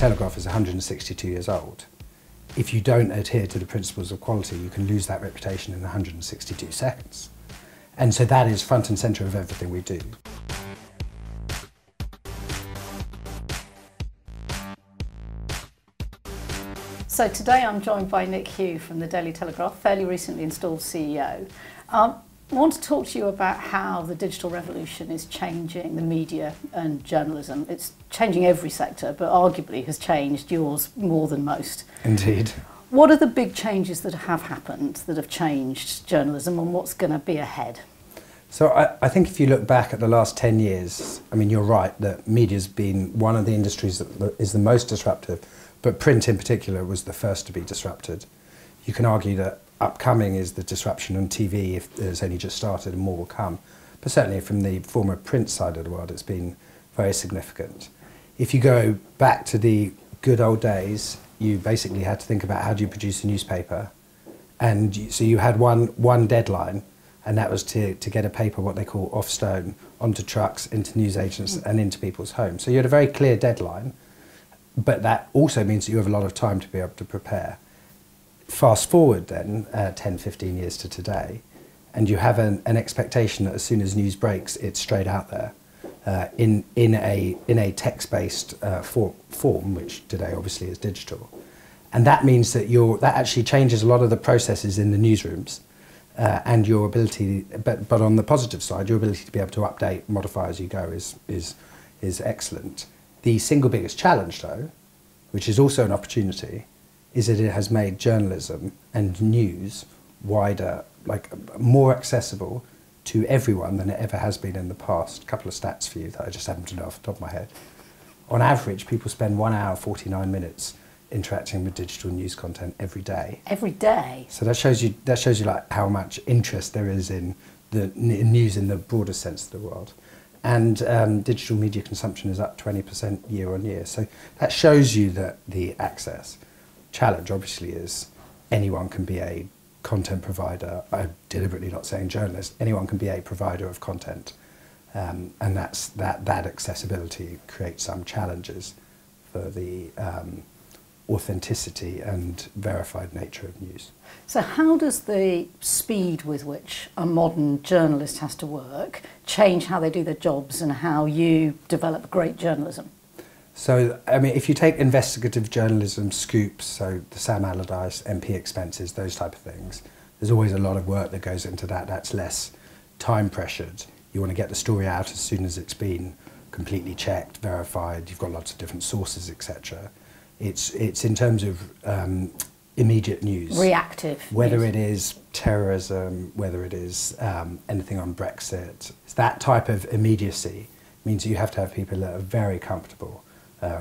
Telegraph is 162 years old. If you don't adhere to the principles of quality, you can lose that reputation in 162 seconds. And so that is front and centre of everything we do. So today I'm joined by Hugh from the Daily Telegraph, fairly recently installed CEO. I want to talk to you about how the digital revolution is changing the media and journalism. It's changing every sector, but arguably has changed yours more than most. Indeed. What are the big changes that have happened that have changed journalism, and what's going to be ahead? So I think if you look back at the last 10 years, I mean, you're right that media's been one of the industries that is the most disruptive, but print in particular was the first to be disrupted. You can argue that upcoming is the disruption on TV, if there's only just started and more will come. But certainly from the former print side of the world, it's been very significant. If you go back to the good old days, you basically had to think about how do you produce a newspaper. And so you had one deadline, and that was to get a paper, what they call off stone, onto trucks, into newsagents and into people's homes. So you had a very clear deadline, but that also means that you have a lot of time to be able to prepare. Fast forward then 10, 15 years to today, and you have an expectation that as soon as news breaks, it's straight out there in a text-based form, which today obviously is digital. And that means that that actually changes a lot of the processes in the newsrooms and your ability, but on the positive side, your ability to be able to update, modify as you go is excellent. The single biggest challenge though, which is also an opportunity, is that it has made journalism and news wider, like more accessible to everyone than it ever has been in the past. A couple of stats for you that I just happen to know off the top of my head. On average, people spend 1 hour, 49 minutes interacting with digital news content every day. Every day? So that shows you like how much interest there is in the news in the broader sense of the world. And digital media consumption is up 20% year on year. So that shows you that the access challenge obviously is anyone can be a content provider. I'm deliberately not saying journalist. Anyone can be a provider of content. And that accessibility creates some challenges for the authenticity and verified nature of news. So how does the speed with which a modern journalist has to work change how they do their jobs and how you develop great journalism? So, I mean, if you take investigative journalism, scoops, so the Sam Allardyce, MP expenses, those type of things, there's always a lot of work that goes into that. That's less time pressured. You want to get the story out as soon as it's been completely checked, verified, you've got lots of different sources, etc. It's in terms of immediate news. Reactive whether news. It is terrorism, whether it is anything on Brexit. That type of immediacy means that you have to have people that are very comfortable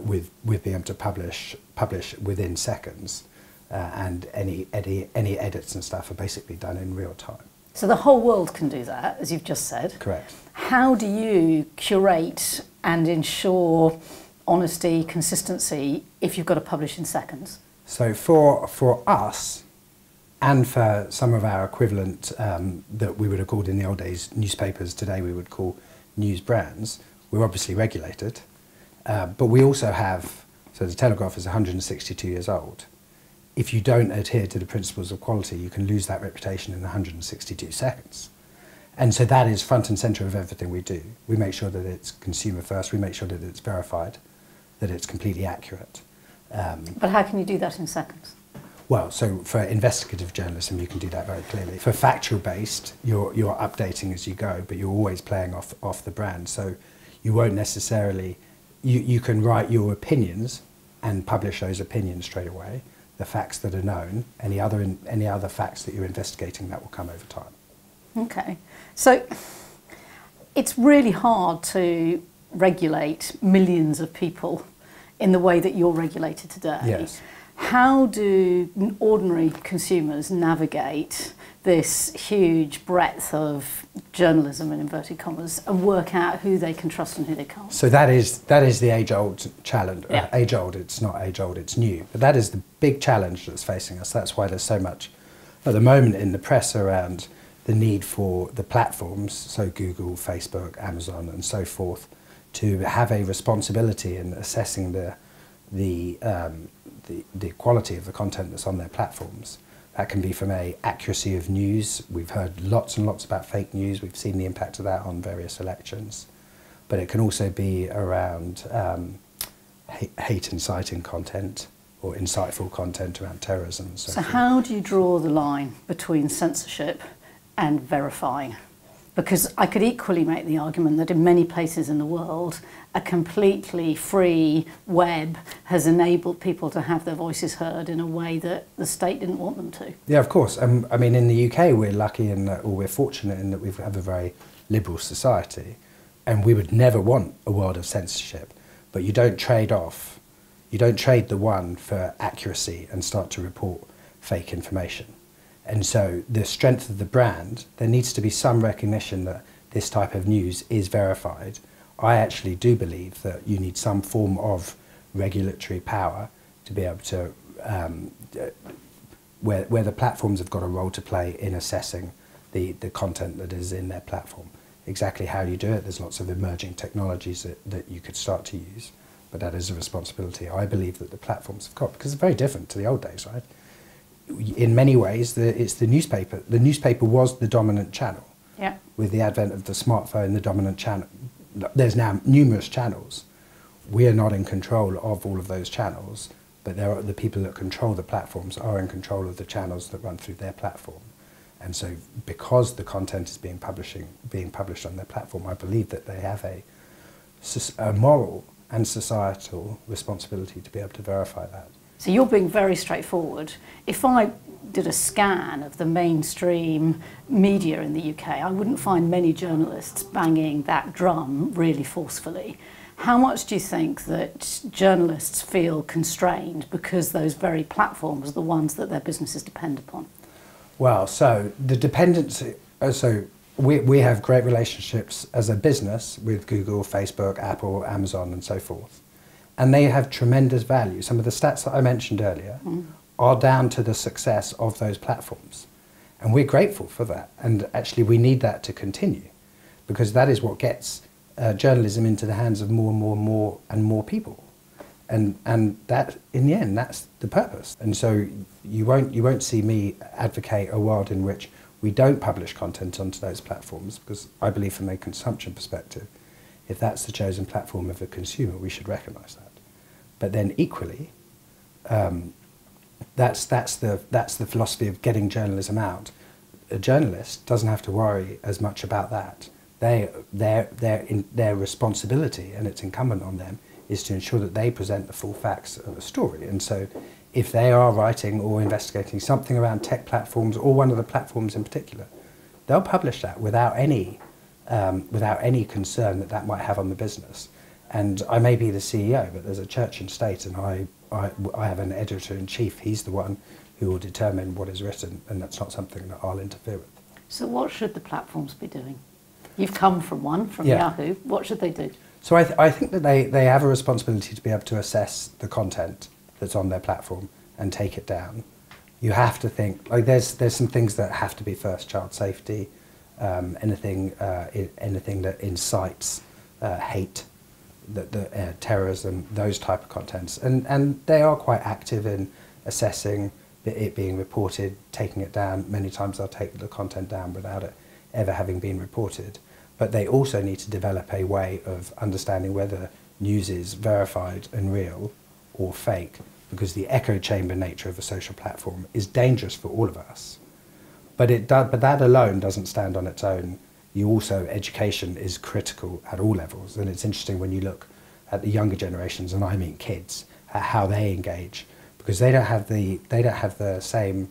with being able to publish within seconds, and any edits and stuff are basically done in real time. So the whole world can do that, as you've just said. Correct. How do you curate and ensure honesty, consistency, if you've got to publish in seconds? So for us, and for some of our equivalent that we would have called in the old days newspapers, today we would call news brands, we're obviously regulated, but we also have, so the Telegraph is 162 years old. If you don't adhere to the principles of quality, you can lose that reputation in 162 seconds. And so that is front and centre of everything we do. We make sure that it's consumer first, we make sure that it's verified, that it's completely accurate. But how can you do that in seconds? Well, so for investigative journalism, you can do that very clearly. For factual based, you're updating as you go, but you're always playing off the brand. So you won't necessarily, you can write your opinions and publish those opinions straight away. The facts that are known, any other facts that you're investigating, that will come over time. Okay, so it's really hard to regulate millions of people in the way that you're regulated today. Yes. How do ordinary consumers navigate this huge breadth of journalism, in inverted commas, and work out who they can trust and who they can't? So that is the age-old challenge. Yeah. Age-old, it's not age-old, it's new. But that is the big challenge that's facing us. That's why there's so much at the moment in the press around the need for the platforms, so Google, Facebook, Amazon and so forth, to have a responsibility in assessing the the quality of the content that's on their platforms. That can be from accuracy of news. We've heard lots and lots about fake news. We've seen the impact of that on various elections. But it can also be around hate inciting content or insightful content around terrorism and so forth. how do you draw the line between censorship and verifying? Because I could equally make the argument that in many places in the world, a completely free web has enabled people to have their voices heard in a way that the state didn't want them to. Yeah, of course. I mean, in the UK, we're lucky in that, or we're fortunate in that we have a very liberal society, and we would never want a world of censorship. But you don't trade off, you don't trade the one for accuracy and start to report fake information. And so the strength of the brand, there needs to be some recognition that this type of news is verified. I actually do believe that you need some form of regulatory power to be able to, where the platforms have got a role to play in assessing the content that is in their platform. Exactly how you do it, there's lots of emerging technologies that you could start to use, but that is a responsibility I believe that the platforms have got, because it's very different to the old days, right? In many ways, it's the newspaper. The newspaper was the dominant channel. Yeah. With the advent of the smartphone, the dominant channel. There's now numerous channels. We are not in control of all of those channels, but the people that control the platforms are in control of the channels that run through their platform. And so, because the content is being published on their platform, I believe that they have a moral and societal responsibility to be able to verify that. So you're being very straightforward. If I did a scan of the mainstream media in the UK, I wouldn't find many journalists banging that drum really forcefully. How much do you think that journalists feel constrained because those very platforms are the ones that their businesses depend upon? Well, so the dependency, so we have great relationships as a business with Google, Facebook, Apple, Amazon and so forth. And they have tremendous value. Some of the stats that I mentioned earlier are down to the success of those platforms. And we're grateful for that. And actually we need that to continue, because that is what gets journalism into the hands of more and more and more and more people. And that, in the end, that's the purpose. And so you won't see me advocate a world in which we don't publish content onto those platforms, because I believe from a consumption perspective, if that's the chosen platform of a consumer, we should recognise that. But then equally, that's the philosophy of getting journalism out. A journalist doesn't have to worry as much about that. Their responsibility, and it's incumbent on them, is to ensure that they present the full facts of a story. And so if they are writing or investigating something around tech platforms, or one of the platforms in particular, they'll publish that without any concern that might have on the business. And I may be the CEO, but there's a church and state, and I have an editor-in-chief. He's the one who will determine what is written, and that's not something that I'll interfere with. So what should the platforms be doing? You've come from one, from Yeah. Yahoo. What should they do? So I think that they have a responsibility to be able to assess the content that's on their platform and take it down. You have to think, like there's some things that have to be first, child safety, anything that incites hate, terrorism, those type of contents. And they are quite active in assessing it being reported, taking it down. Many times they'll take the content down without it ever having been reported. But they also need to develop a way of understanding whether news is verified and real or fake, because the echo chamber nature of a social platform is dangerous for all of us. But that alone doesn't stand on its own. Education is critical at all levels, and it's interesting when you look at the younger generations, and I mean kids, at how they engage, because they don't have the same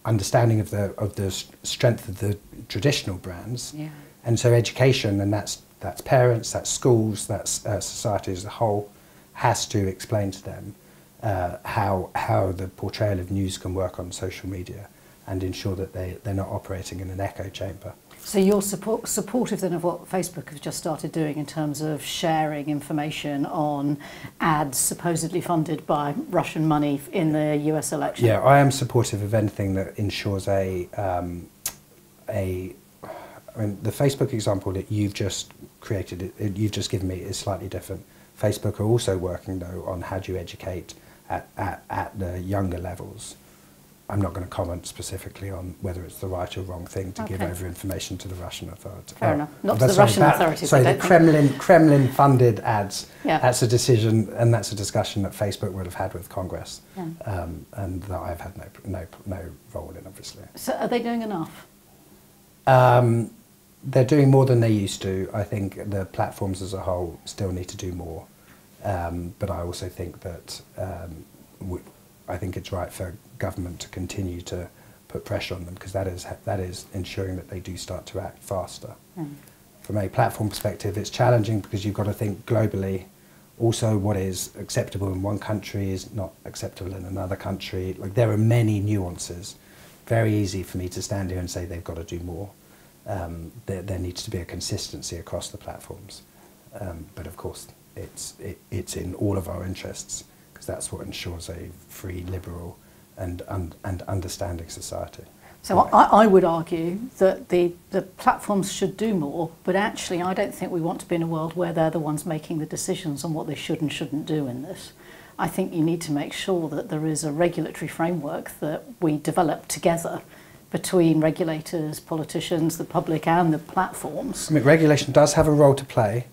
understanding of the strength of the traditional brands. Yeah. And so education, and that's parents, that's schools, that's society as a whole, has to explain to them how the portrayal of news can work on social media, and ensure that they're not operating in an echo chamber. So you're supportive then of what Facebook has just started doing in terms of sharing information on ads supposedly funded by Russian money in the US election? Yeah, I am supportive of anything that ensures I mean, the Facebook example that you've just created, you've just given me, is slightly different. Facebook are also working, though, on how do you educate at the younger levels. I'm not going to comment specifically on whether it's the right or wrong thing to give over information to the Russian authority. Fair enough. Not to the Russian authorities. Sorry, the Kremlin-funded ads. Yeah. That's a decision, and that's a discussion that Facebook would have had with Congress, Yeah. and that I've had no role in, obviously. So are they doing enough? They're doing more than they used to. I think the platforms as a whole still need to do more, but I also think that I think it's right for government to continue to put pressure on them, because that is ensuring that they do start to act faster. From a platform perspective, it's challenging because you've got to think globally. Also, what is acceptable in one country is not acceptable in another country. Like, there are many nuances. Very easy for me to stand here and say they've got to do more. There needs to be a consistency across the platforms. But of course, it's in all of our interests, because that's what ensures a free, liberal and understanding society. So I would argue that the platforms should do more, but actually I don't think we want to be in a world where they're the ones making the decisions on what they should and shouldn't do in this. I think you need to make sure that there is a regulatory framework that we develop together between regulators, politicians, the public and the platforms. I mean, regulation does have a role to play,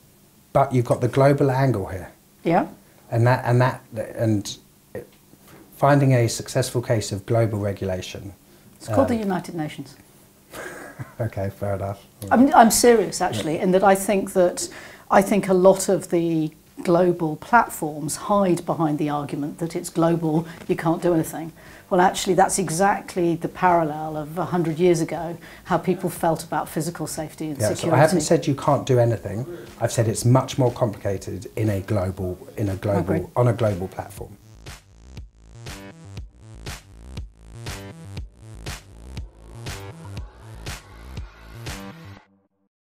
but you've got the global angle here. Yeah. And finding a successful case of global regulation. It's called the United Nations. Okay, fair enough. I'm serious, actually, in that I think a lot of the global platforms hide behind the argument that it's global, you can't do anything. Well, actually, that's exactly the parallel of 100 years ago, how people felt about physical safety and security. So I haven't said you can't do anything. I've said it's much more complicated on a global platform.